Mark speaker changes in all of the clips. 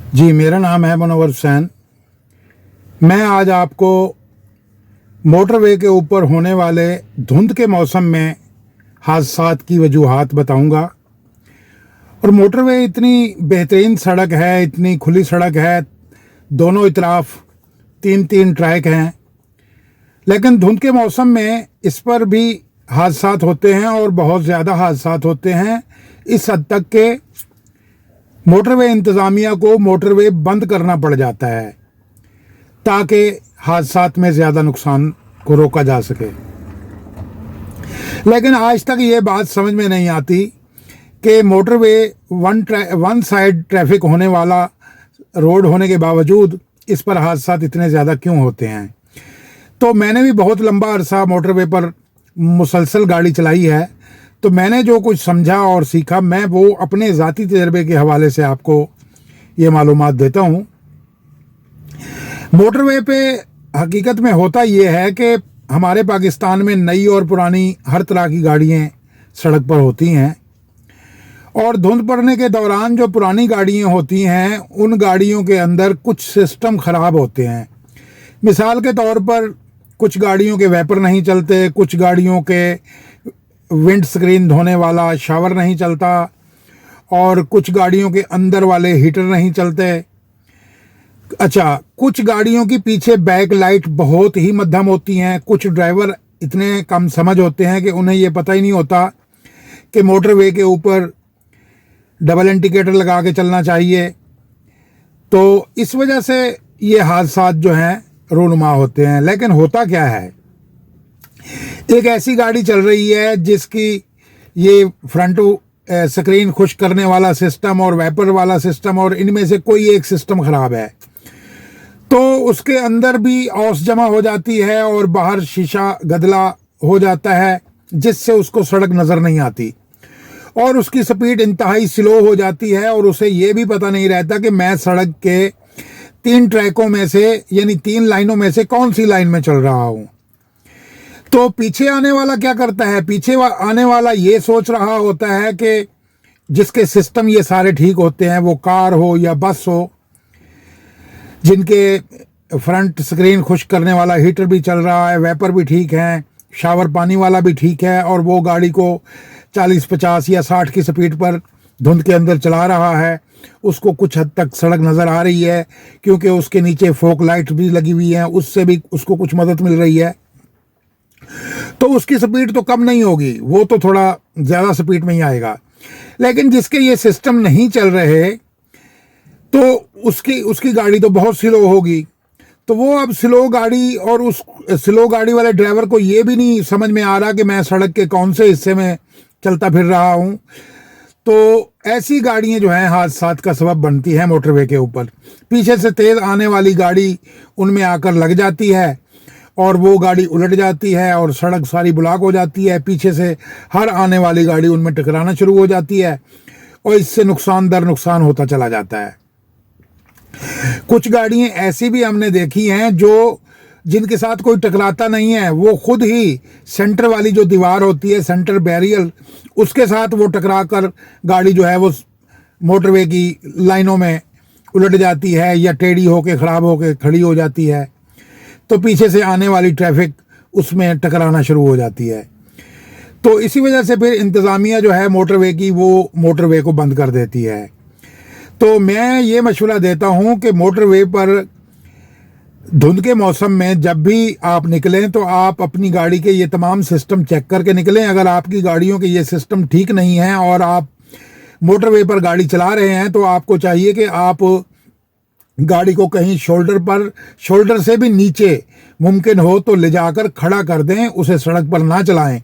Speaker 1: जी, मेरा नाम है मुनव्वर हुसैन। मैं आज आपको मोटरवे के ऊपर होने वाले धुंध के मौसम में हादसात की वजूहात बताऊंगा। और मोटरवे इतनी बेहतरीन सड़क है, इतनी खुली सड़क है, दोनों इतराफ तीन तीन ट्रैक हैं, लेकिन धुंध के मौसम में इस पर भी हादसात होते हैं और बहुत ज़्यादा हादसात होते हैं। इस हद तक के मोटरवे इंतज़ामिया को मोटरवे बंद करना पड़ जाता है ताकि हादसात में ज़्यादा नुकसान को रोका जा सके। लेकिन आज तक ये बात समझ में नहीं आती कि मोटरवे वन साइड ट्रैफिक होने वाला रोड होने के बावजूद इस पर हादसात इतने ज़्यादा क्यों होते हैं। तो मैंने भी बहुत लंबा अरसा मोटरवे पर मुसलसल गाड़ी चलाई है, तो मैंने जो कुछ समझा और सीखा मैं वो अपने ज़ाती तजर्बे के हवाले से आपको ये मालूमात देता हूँ। मोटरवे पे हकीकत में होता ये है कि हमारे पाकिस्तान में नई और पुरानी हर तरह की गाड़ियाँ सड़क पर होती हैं, और धुंध पड़ने के दौरान जो पुरानी गाड़ियाँ होती हैं उन गाड़ियों के अंदर कुछ सिस्टम ख़राब होते हैं। मिसाल के तौर पर कुछ गाड़ियों के वैपर नहीं चलते, कुछ गाड़ियों के विंड स्क्रीन धोने वाला शावर नहीं चलता, और कुछ गाड़ियों के अंदर वाले हीटर नहीं चलते। अच्छा, कुछ गाड़ियों की पीछे बैक लाइट बहुत ही मध्यम होती हैं। कुछ ड्राइवर इतने कम समझ होते हैं कि उन्हें ये पता ही नहीं होता कि मोटरवे के ऊपर डबल इंडिकेटर लगा के चलना चाहिए। तो इस वजह से ये हादसात जो हैं रूनुमा होते हैं। लेकिन होता क्या है, एक ऐसी गाड़ी चल रही है जिसकी ये फ्रंट स्क्रीन खुश करने वाला सिस्टम और वैपर वाला सिस्टम और इनमें से कोई एक सिस्टम ख़राब है, तो उसके अंदर भी औस जमा हो जाती है और बाहर शीशा गदला हो जाता है, जिससे उसको सड़क नज़र नहीं आती और उसकी स्पीड इंतहाई स्लो हो जाती है। और उसे ये भी पता नहीं रहता कि मैं सड़क के तीन ट्रैकों में से यानी तीन लाइनों में से कौन सी लाइन में चल रहा हूँ। तो पीछे आने वाला क्या करता है, पीछे आने वाला ये सोच रहा होता है कि जिसके सिस्टम ये सारे ठीक होते हैं, वो कार हो या बस हो, जिनके फ्रंट स्क्रीन खुश करने वाला हीटर भी चल रहा है, वैपर भी ठीक है, शावर पानी वाला भी ठीक है, और वो गाड़ी को 40-50 या 60 की स्पीड पर धुंध के अंदर चला रहा है, उसको कुछ हद तक सड़क नज़र आ रही है क्योंकि उसके नीचे फोक लाइट भी लगी हुई है, उससे भी उसको कुछ मदद मिल रही है। तो उसकी स्पीड तो कम नहीं होगी, वो तो थोड़ा ज़्यादा स्पीड में ही आएगा। लेकिन जिसके ये सिस्टम नहीं चल रहे तो उसकी गाड़ी तो बहुत स्लो होगी। तो वो अब स्लो गाड़ी, और उस स्लो गाड़ी वाले ड्राइवर को ये भी नहीं समझ में आ रहा कि मैं सड़क के कौन से हिस्से में चलता फिर रहा हूँ। तो ऐसी गाड़ियाँ जो हैं हादसात का सबब बनती हैं मोटरवे के ऊपर। पीछे से तेज़ आने वाली गाड़ी उनमें आकर लग जाती है और वो गाड़ी उलट जाती है और सड़क सारी ब्लॉक हो जाती है। पीछे से हर आने वाली गाड़ी उनमें टकराना शुरू हो जाती है और इससे नुकसान दर नुकसान होता चला जाता है। कुछ गाड़ियाँ ऐसी भी हमने देखी हैं जो जिनके साथ कोई टकराता नहीं है, वो खुद ही सेंटर वाली जो दीवार होती है, सेंटर बैरियर, उसके साथ वो टकरा कर गाड़ी जो है वो मोटरवे की लाइनों में उलट जाती है या टेढ़ी होकर ख़राब होकर खड़ी हो जाती है। तो पीछे से आने वाली ट्रैफिक उसमें टकराना शुरू हो जाती है। तो इसी वजह से फिर इंतज़ामिया जो है मोटरवे की, वो मोटरवे को बंद कर देती है। तो मैं ये मशवरा देता हूँ कि मोटरवे पर धुंध के मौसम में जब भी आप निकलें तो आप अपनी गाड़ी के ये तमाम सिस्टम चेक करके निकलें। अगर आपकी गाड़ियों के ये सिस्टम ठीक नहीं हैं और आप मोटरवे पर गाड़ी चला रहे हैं तो आपको चाहिए कि आप गाड़ी को कहीं शोल्डर से भी नीचे मुमकिन हो तो ले जाकर खड़ा कर दें, उसे सड़क पर ना चलाएं,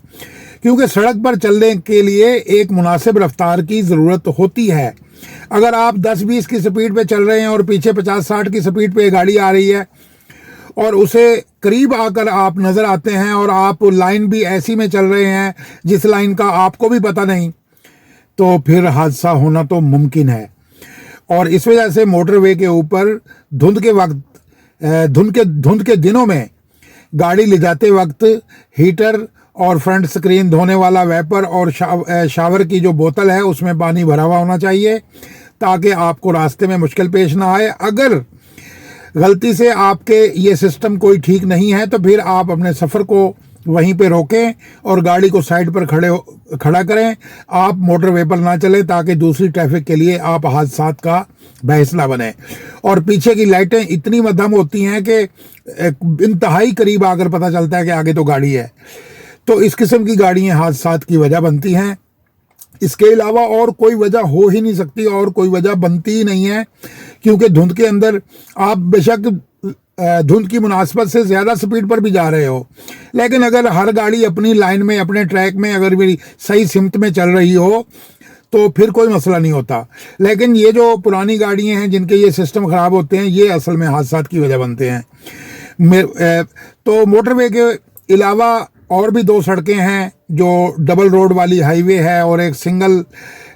Speaker 1: क्योंकि सड़क पर चलने के लिए एक मुनासिब रफ्तार की ज़रूरत होती है। अगर आप 10-20 की स्पीड पे चल रहे हैं और पीछे 50-60 की स्पीड पे गाड़ी आ रही है और उसे करीब आकर आप नज़र आते हैं और आप लाइन भी ऐसी में चल रहे हैं जिस लाइन का आपको भी पता नहीं, तो फिर हादसा होना तो मुमकिन है। और इस वजह से मोटरवे के ऊपर धुंध के दिनों में गाड़ी ले जाते वक्त हीटर और फ्रंट स्क्रीन धोने वाला वैपर और शावर की जो बोतल है उसमें पानी भरा हुआ होना चाहिए ताकि आपको रास्ते में मुश्किल पेश ना आए। अगर गलती से आपके ये सिस्टम कोई ठीक नहीं है तो फिर आप अपने सफ़र को वहीं पे रोकें और गाड़ी को साइड पर खड़ा करें। आप मोटरवे पर ना चलें ताकि दूसरी ट्रैफिक के लिए आप हादसात का बहस ना बने। और पीछे की लाइटें इतनी मध्यम होती हैं कि इंतहाई करीब आकर पता चलता है कि आगे तो गाड़ी है। तो इस किस्म की गाड़ियाँ हादसात की वजह बनती हैं। इसके अलावा और कोई वजह हो ही नहीं सकती और कोई वजह बनती ही नहीं है, क्योंकि धुंध के अंदर आप बेशक धुंध की मुनासबत से ज़्यादा स्पीड पर भी जा रहे हो, लेकिन अगर हर गाड़ी अपनी लाइन में अपने ट्रैक में अगर भी सही सिमत में चल रही हो तो फिर कोई मसला नहीं होता। लेकिन ये जो पुरानी गाड़ियाँ हैं जिनके ये सिस्टम ख़राब होते हैं, ये असल में हादसात की वजह बनते हैं। तो मोटरवे के अलावा और भी 2 सड़कें हैं जो डबल रोड वाली हाईवे है और एक सिंगल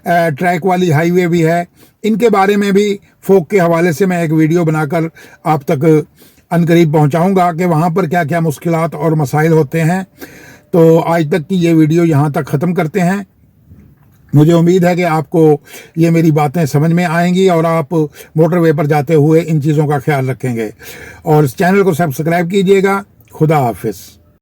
Speaker 1: ट्रैक वाली हाईवे भी है। इनके बारे में भी फोक के हवाले से मैं एक वीडियो बनाकर आप तक अनकरीब पहुंचाऊंगा कि वहाँ पर क्या क्या मुश्किलात और मसाइल होते हैं। तो आज तक की ये वीडियो यहाँ तक ख़त्म करते हैं। मुझे उम्मीद है कि आपको ये मेरी बातें समझ में आएंगी और आप मोटरवे पर जाते हुए इन चीज़ों का ख्याल रखेंगे। और इस चैनल को सब्सक्राइब कीजिएगा। खुदा हाफिज़।